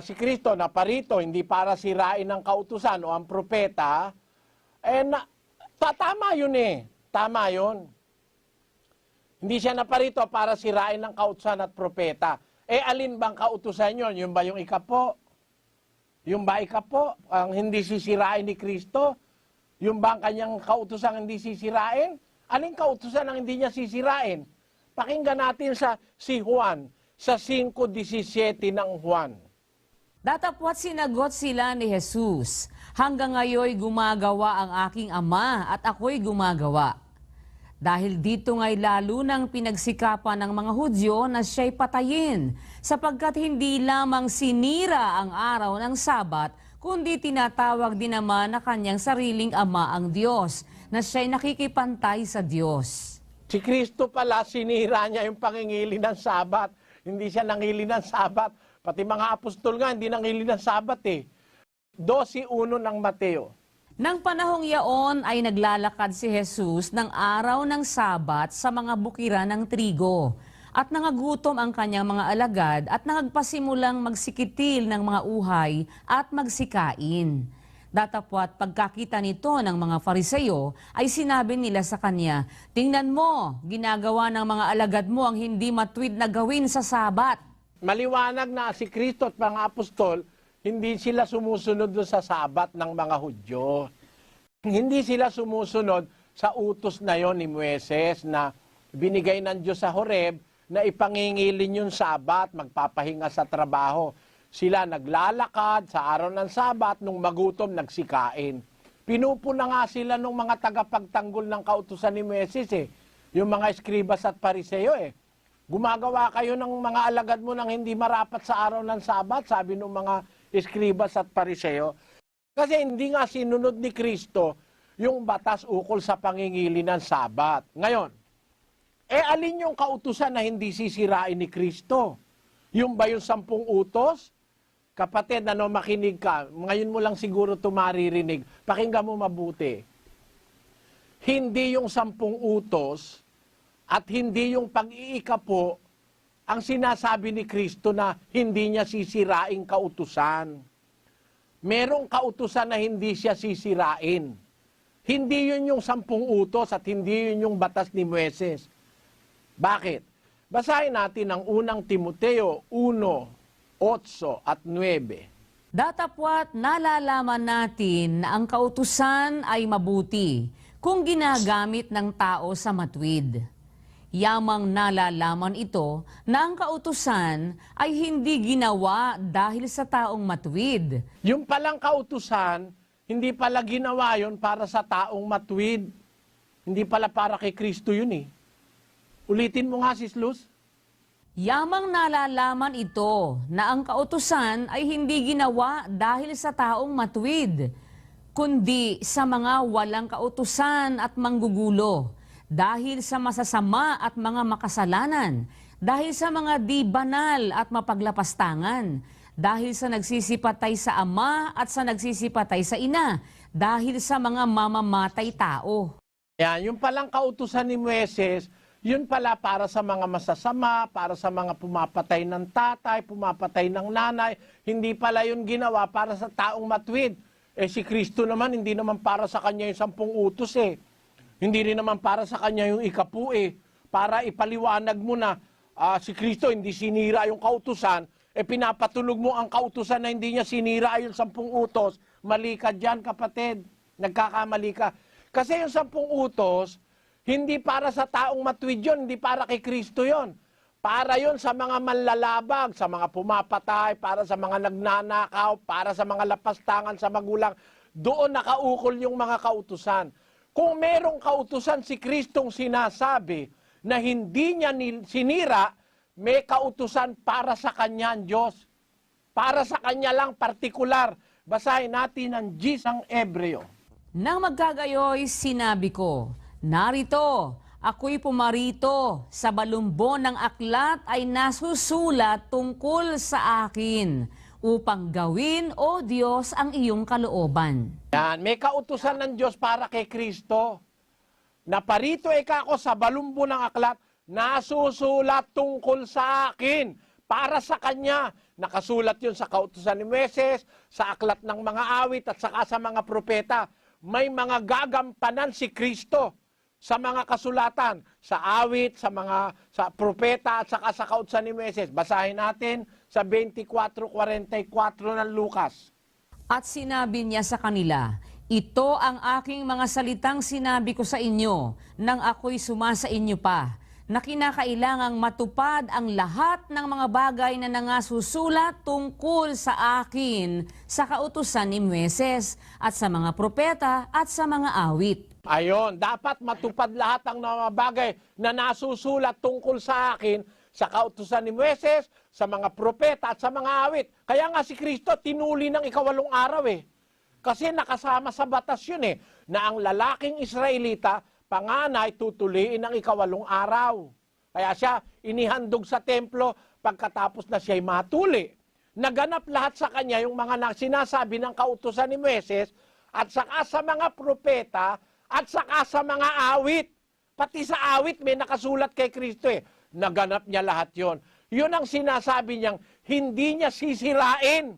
si Kristo na parito, hindi para sirain ang kautusan o ang propeta, tama yun eh. Tama yun. Hindi siya naparito para sirain ang kautusan at propeta. Alin bang kautusan yun? Yung ba yung ikapo? Yung ba ikapo? Ang hindi sisirain ni Kristo? Yung ba ang kanyang kautusan hindi sisirain? Aling kautusan ang hindi niya sisirain? Pakinggan natin si Juan, sa 5:17 ng Juan. Datapwat sinagot sila ni Jesus, hanggang ngayon gumagawa ang aking Ama at ako'y gumagawa. Dahil dito nga'y lalo nang pinagsikapan ng mga Hudyo na siya'y patayin, sapagkat hindi lamang sinira ang araw ng Sabat, kundi tinatawag din naman na kanyang sariling Ama ang Diyos, na siya'y nakikipantay sa Diyos. Si Kristo pala, sinira niya yung pangingili ng Sabat. Hindi siya nangili ng Sabat. Pati mga apostol nga, hindi nangili ng Sabat eh. 12:1 ng Mateo. Nang panahong yaon ay naglalakad si Jesus ng araw ng Sabat sa mga bukiran ng trigo. at nangagutom ang kanyang mga alagad at nagpasimulang magsikitil ng mga uhay at magsikain. Datapwat pagkakita nito ng mga Fariseyo ay sinabi nila sa kanya, "Tingnan mo, ginagawa ng mga alagad mo ang hindi matuwid na gawin sa Sabat." Maliwanag na si Kristo at mga apostol, hindi sila sumusunod doon sa Sabat ng mga Hudyo. Hindi sila sumusunod sa utos na yon ni Moises na binigay ng Diyos sa Horeb na ipangingilin yung Sabat, magpapahinga sa trabaho. Sila naglalakad sa araw ng Sabat, nung magutom, nagsikain. Pinupuna nga sila ng mga tagapagtanggol ng kautusan ni Moises yung mga eskribas at pariseo Gumagawa kayo ng mga alagad mo nang hindi marapat sa araw ng Sabat, sabi ng mga eskribas at pariseo. Kasi hindi nga sinunod ni Kristo yung batas ukol sa pangingili ng Sabat. Ngayon, alin yung kautusan na hindi sisirain ni Kristo? Yung ba yung 10 utos? Kapatid, makinig ka. Ngayon mo lang siguro ito maririnig. Pakinggan mo mabuti. Hindi yung 10 utos at hindi yung pag-iikapo ang sinasabi ni Kristo na hindi niya sisiraing kautusan. Merong kautusan na hindi siya sisirain. Hindi yun yung 10 utos at hindi yun yung batas ni Moises. Bakit? Basahin natin ang unang Timoteo 1, 8 at 9. Datapwat nalalaman natin na ang kautusan ay mabuti kung ginagamit ng tao sa matuwid. Yamang nalalaman ito na ang kautusan ay hindi ginawa dahil sa taong matuwid. Yung palang kautusan, hindi pala ginawa yun para sa taong matuwid. Hindi pala para kay Kristo yun Ulitin mo nga, Sis Luz. Yamang nalalaman ito na ang kautusan ay hindi ginawa dahil sa taong matuwid, kundi sa mga walang kautusan at manggugulo, dahil sa masasama at mga makasalanan, dahil sa mga di banal at mapaglapastangan, dahil sa nagsisipatay sa ama at sa nagsisipatay sa ina, dahil sa mga mamamatay tao. Yan, yung palang kautusan ni Moises, yun pala para sa mga masasama, para sa mga pumapatay ng tatay, pumapatay ng nanay. Hindi pala yun ginawa para sa taong matuwid. Si Kristo naman, hindi naman para sa kanya yung 10 utos Hindi rin naman para sa kanya yung 10 Para ipaliwanag mo na si Kristo hindi sinira yung kautusan, pinapatulog mo ang kautusan na hindi niya sinira yung 10 utos. Mali ka dyan, kapatid. Nagkakamali ka. Kasi yung 10 utos, hindi para sa taong matuwid yun, hindi para kay Kristo yon. Para yon sa mga manlalabag, sa mga pumapatay, para sa mga nagnanakaw, para sa mga lapastangan sa magulang. Doon nakaukol yung mga kautusan. Kung merong kautusan si Kristong sinasabi na hindi niya sinira, may kautusan para sa kanya ang Diyos. Para sa kanya lang partikular. Basahin natin ang Gisang Ebreo. Nang magkagayoy, sinabi ko, "Narito, ako'y pumarito, sa balumbon ng aklat ay nasusulat tungkol sa akin, upang gawin, O Diyos, ang iyong kalooban." Yan, may kautusan ng Diyos para kay Kristo. Naparito ako sa balumbon ng aklat, nasusulat tungkol sa akin, para sa Kanya. Nakasulat yun sa kautusan ni Moises, sa aklat ng mga awit at saka sa mga propeta. May mga gagampanan si Kristo sa mga kasulatan, sa awit, sa propeta at saka sa kautusan ni Moises. Basahin natin sa 24:44 ng Lucas. At sinabi niya sa kanila, "Ito ang aking mga salitang sinabi ko sa inyo, nang ako'y sumasa inyo pa, na kinakailangang matupad ang lahat ng mga bagay na nangasusulat tungkol sa akin sa kautusan ni Moises at sa mga propeta at sa mga awit." Ayon, dapat matupad lahat ang mga bagay na nasusulat tungkol sa akin sa kautusan ni Moises, sa mga propeta at sa mga awit. Kaya nga si Kristo tinuli ng 8 araw Kasi nakasama sa batas yun na ang lalaking Israelita, panganay, tutuliin ng 8 araw. Kaya siya inihandog sa templo pagkatapos na siya'y matuli. Naganap lahat sa kanya yung mga sinasabi ng kautusan ni Moises at saka sa mga propeta at saka sa mga awit. Pati sa awit may nakasulat kay Kristo naganap niya lahat yon. Yun ang sinasabi niyang hindi niya sisirain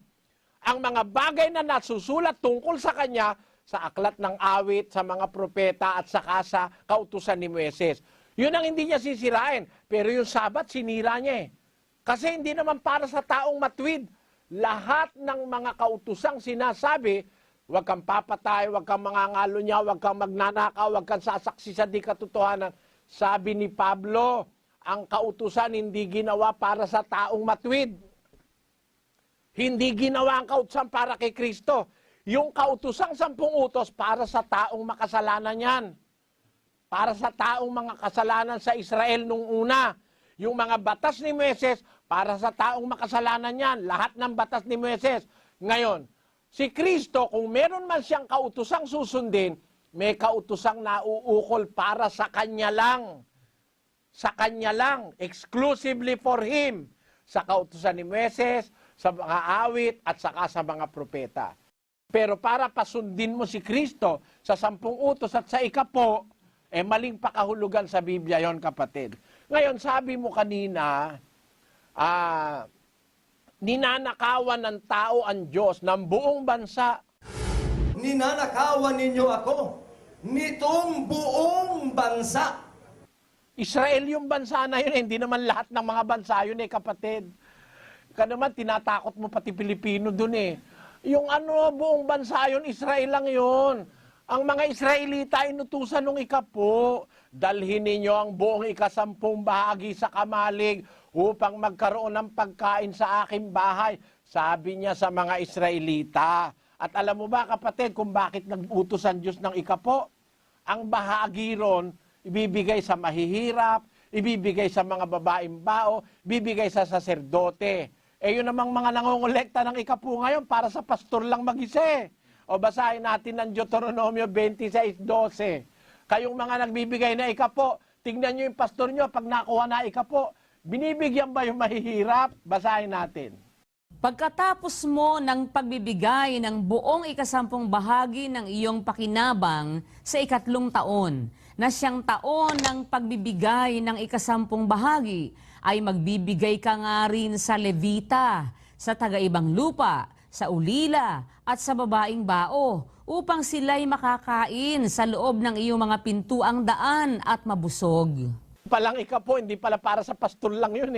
ang mga bagay na nasusulat tungkol sa kanya sa aklat ng awit, sa mga propeta at saka sa kautusan ni Moises. Yun ang hindi niya sisirain. Pero yung Sabat, sinira niya eh. Kasi hindi naman para sa taong matwid. Lahat ng mga kautusang sinasabi, huwag kang papatay, huwag kang mangangalo niya, huwag kang magnanakaw, huwag kang sasaksi sa di katotohanan. Sabi ni Pablo, ang kautusan hindi ginawa para sa taong matwid. Hindi ginawa ang kautusan para kay Kristo. Yung kautusang 10 utos para sa taong makasalanan yan. Para sa taong mga kasalanan sa Israel nung una. Yung mga batas ni Moises, para sa taong makasalanan yan. Lahat ng batas ni Moises. Ngayon, si Kristo, kung meron man siyang kautusang susundin, may kautusang nauukol para sa Kanya lang. Sa Kanya lang. Exclusively for Him. Sa kautusan ni Moises, sa mga awit, at saka sa mga propeta. Pero para pasundin mo si Kristo sa 10 utos at sa 10, maling pakahulugan sa Biblia yon, kapatid. Ngayon, sabi mo kanina, ninanakawan ng tao ang Diyos ng buong bansa. Ninanakawan ninyo ako nitong buong bansa. Israel yung bansa na yun, hindi naman lahat ng mga bansa yun kapatid. Kaya naman, tinatakot mo pati Pilipino dun Yung buong bansa yun, Israel lang yun. Ang mga Israelita inutusan nung 10, dalhin ninyo ang buong 10 bahagi sa kamalig upang magkaroon ng pagkain sa aking bahay. Sabi niya sa mga Israelita. At alam mo ba, kapatid, kung bakit nag-utos ang Diyos ng 10? Ang bahagi ron, ibibigay sa mahihirap, ibibigay sa mga babaeng bao, ibibigay sa saserdote. Yun namang mga nangongolekta ng 10 ngayon para sa pastor lang mag-isa. O basahin natin ng Deuteronomio 26:12. Kayong mga nagbibigay na 10, tingnan nyo yung pastor nyo, pag nakuha na 10, binibigyan ba yung mahihirap? Basahin natin. Pagkatapos mo ng pagbibigay ng buong 10 bahagi ng iyong pakinabang sa 3 taon, na siyang taon ng pagbibigay ng 10 bahagi, ay magbibigay ka nga rin sa Levita, sa taga-ibang lupa, sa ulila, at sa babaeng bao, upang sila'y makakain sa loob ng iyong mga pintuang daan at mabusog. Palang 10, hindi pala para sa pastor lang yun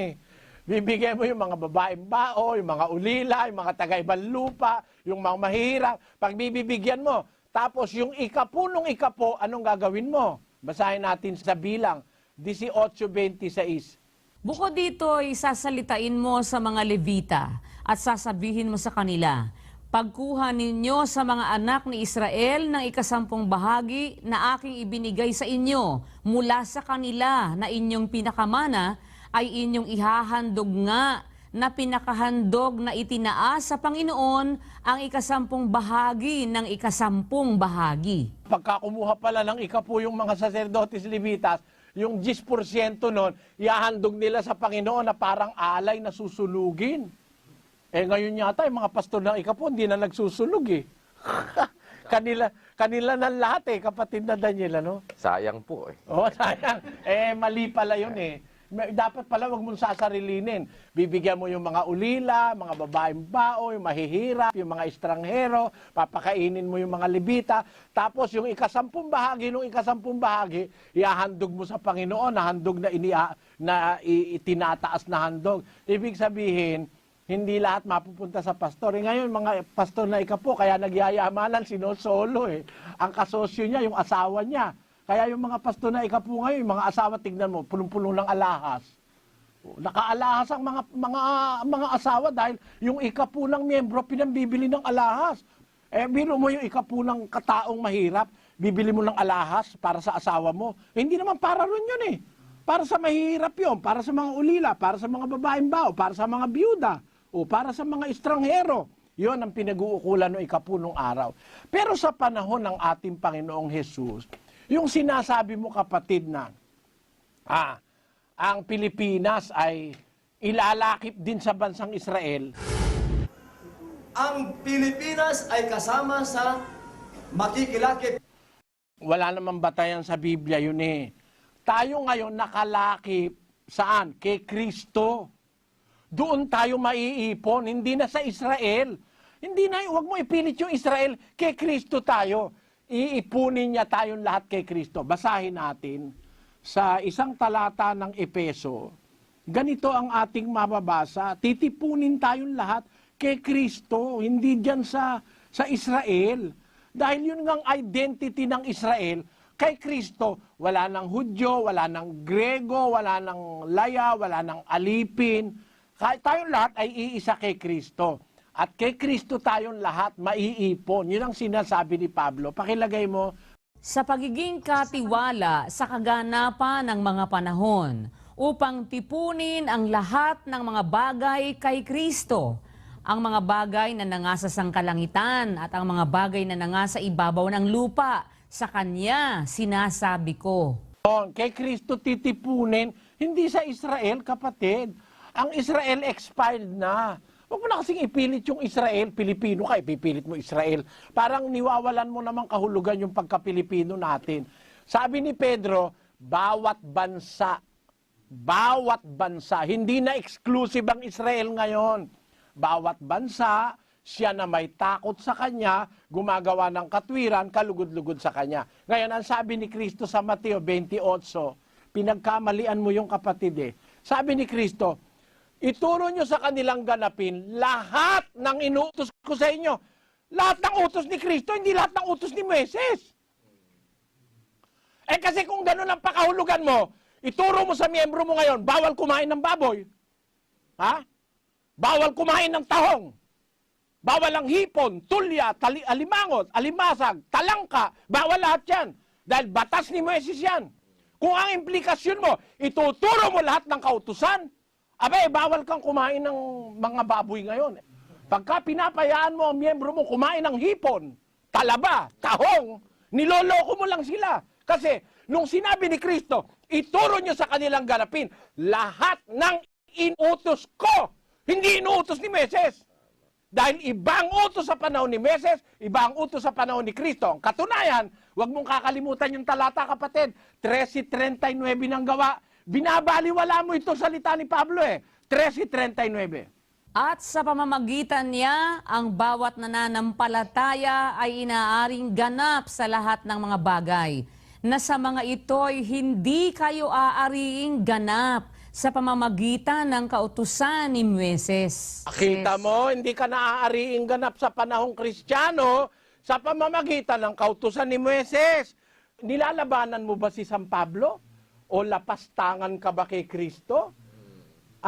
Bibigyan mo yung mga babaeng bao, yung mga ulila, yung mga taga-ibang lupa, yung mga mahirap. Pag bibigyan mo, tapos yung 10 nung 10, anong gagawin mo? Basahin natin sa bilang, 18:26. Bukod dito, isasalitain mo sa mga Levita at sasabihin mo sa kanila, pagkuha ninyo sa mga anak ni Israel ng 10 bahagi na aking ibinigay sa inyo mula sa kanila na inyong pinakamana, ay inyong ihahandog nga na pinakahandog na itinaas sa Panginoon ang 10 bahagi ng 10 bahagi. Pagka kumuha pala ng 10 yung mga sacerdotes Levitas, yung 10% nun, ihahandog nila sa Panginoon na parang alay na susunugin. Ngayon yata, yung mga pastor ng 10, hindi na nagsusunog kanila na lahat kapatid na Daniel, ano? Sayang po Sayang. Mali pala yun Dapat pala wag mong sasarilinin. Bibigyan mo yung mga ulila, mga babaeng bao, yung mahihirap, yung mga estranghero, papakainin mo yung mga Levita. Tapos yung 10 bahagi, nung 10 bahagi, ihahandog mo sa Panginoon na handog na itinataas na handog. Ibig sabihin, hindi lahat mapupunta sa pastor. Ngayon, mga pastor na 10, kaya nagyayamanan, sinosolo Ang kasosyo niya, yung asawa niya. Kaya yung mga pastor na 10 ngayon, yung mga asawa, tignan mo, pulong-pulong ng alahas. Nakaalahas ang mga asawa dahil yung 10 ng miyembro pinambibili ng alahas. Biro mo yung 10 ng kataong mahirap, bibili mo ng alahas para sa asawa mo. Hindi naman para ron yun Para sa mahirap yun, para sa mga ulila, para sa mga babaeng bao, para sa mga biyuda, o para sa mga estranghero. Yun ang pinag-uukulan ng 10 ng araw. Pero sa panahon ng ating Panginoong Hesus, yung sinasabi mo kapatid na ang Pilipinas ay ilalakip din sa bansang Israel. Ang Pilipinas ay kasama sa makikilakip. Wala namang batayan sa Biblia yun Tayo ngayon nakalakip Saan? Kay Kristo. Doon tayo maiipon, hindi na sa Israel. Hindi na, huwag mo ipilit yung Israel, kay Kristo tayo. Iipunin niya tayong lahat kay Kristo. Basahin natin sa isang talata ng Epeso. Ganito ang ating mababasa. Titipunin tayong lahat kay Kristo, hindi dyan sa Israel. Dahil yun ngang identity ng Israel, kay Kristo, wala ng Hudyo, wala ng Grego, wala ng Laya, wala ng Alipin. Tayong lahat ay iisa kay Kristo. At kay Kristo tayong lahat maiipon. Yun ang sinasabi ni Pablo. Pakilagay mo. Sa pagiging katiwala sa kaganapan ng mga panahon upang tipunin ang lahat ng mga bagay kay Kristo, ang mga bagay na nangasa sang kalangitan at ang mga bagay na nangasa ibabaw ng lupa, sa Kanya sinasabi ko. Kay Kristo titipunin, hindi sa Israel, kapatid. Ang Israel expired na. Huwag mo na kasing ipilit yung Israel, Pilipino ka, ipipilit mo Israel. Parang niwawalan mo namang kahulugan yung pagka-Pilipino natin. Sabi ni Pedro, bawat bansa, hindi na exclusive ang Israel ngayon. Bawat bansa, siya na may takot sa Kanya, gumagawa ng katwiran, kalugod-lugod sa Kanya. Ngayon, ang sabi ni Kristo sa Mateo 28, pinagkamalian mo yung kapatid eh. Sabi ni Kristo, ituro nyo sa kanilang ganapin lahat ng inuutos ko sa inyo. Lahat ng utos ni Kristo, hindi lahat ng utos ni Moises. Eh kasi kung gano'n ang pakahulugan mo, ituro mo sa miyembro mo ngayon, bawal kumain ng baboy. Ha? Bawal kumain ng tahong. Bawal ang hipon, tulya, alimangot, alimasag, talangka. Bawal lahat yan. Dahil batas ni Moises yan. Kung ang implikasyon mo, ituturo mo lahat ng kautusan, abay, bawal kang kumain ng mga baboy ngayon. Pagka pinapayaan mo ang miyembro mo kumain ng hipon, talaba, tahong, niloloko mo lang sila. Kasi, nung sinabi ni Kristo, ituro nyo sa kanilang ganapin, lahat ng inutos ko, hindi inuutos ni Moises. Dahil ibang utos sa panahon ni Moises, ibang utos sa panahon ni Kristo. Ang katunayan, huwag mong kakalimutan yung talata, kapatid. 13:39 ng gawa. Binabaliwala mo itong salita ni Pablo eh. 13:39. At sa pamamagitan niya, ang bawat nananampalataya ay inaaring ganap sa lahat ng mga bagay, na sa mga ito'y hindi kayo aariing ganap sa pamamagitan ng kautusan ni Moises. Kita mo, hindi ka naaariing ganap sa panahong Kristiyano sa pamamagitan ng kautusan ni Moises. Nilalabanan mo ba si San Pablo? O lapastangan ka ba kay Kristo?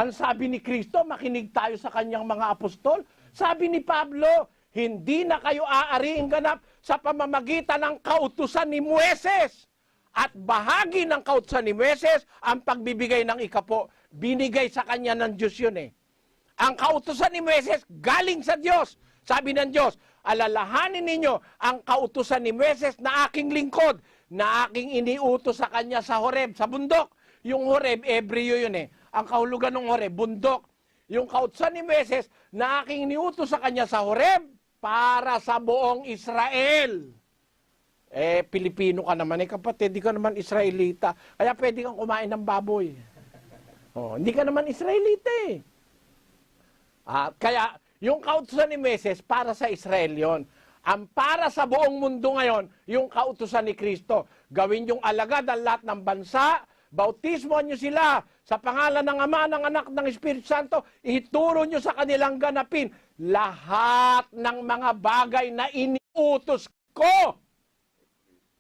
Ang sabi ni Kristo, makinig tayo sa kanyang mga apostol. Sabi ni Pablo, hindi na kayo aariing ganap sa pamamagitan ng kautusan ni Moises. At bahagi ng kautusan ni Moises, ang pagbibigay ng ikapo, binigay sa kanya ng Diyos yun eh. Ang kautusan ni Moises, galing sa Diyos. Sabi ng Diyos, alalahanin ninyo ang kautusan ni Moises na aking lingkod, na aking iniutos sa kanya sa Horeb, sa bundok. Yung Horeb, Ebreo yun eh. Ang kahulugan ng Horeb, bundok. Yung kautusan ni Moises na aking iniutos sa kanya sa Horeb, para sa buong Israel. Eh, Pilipino ka naman eh, kapatid, hindi ka naman Israelita. Kaya pwede kang kumain ng baboy. Oh, hindi ka naman Israelita eh. Kaya, yung kautusan ni Moises, para sa Israel yon. Ang para sa buong mundo ngayon, yung kautusan ni Kristo. Gawin yung alagad ang lahat ng bansa, bautismo nyo sila sa pangalan ng Ama, ng Anak, ng Espiritu Santo, ituro nyo sa kanilang ganapin lahat ng mga bagay na iniutos ko.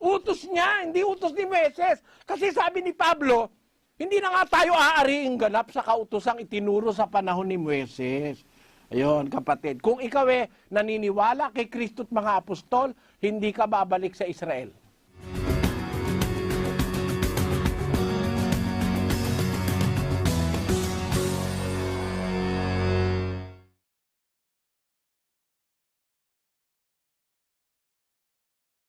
Utos niya, hindi utos ni Moises. Kasi sabi ni Pablo, hindi na nga tayo aariing ganap sa kautosang itinuro sa panahon ni Moises. Ayun, kapatid. Kung ikaw naniniwala kay Kristo at mga apostol, hindi ka babalik sa Israel.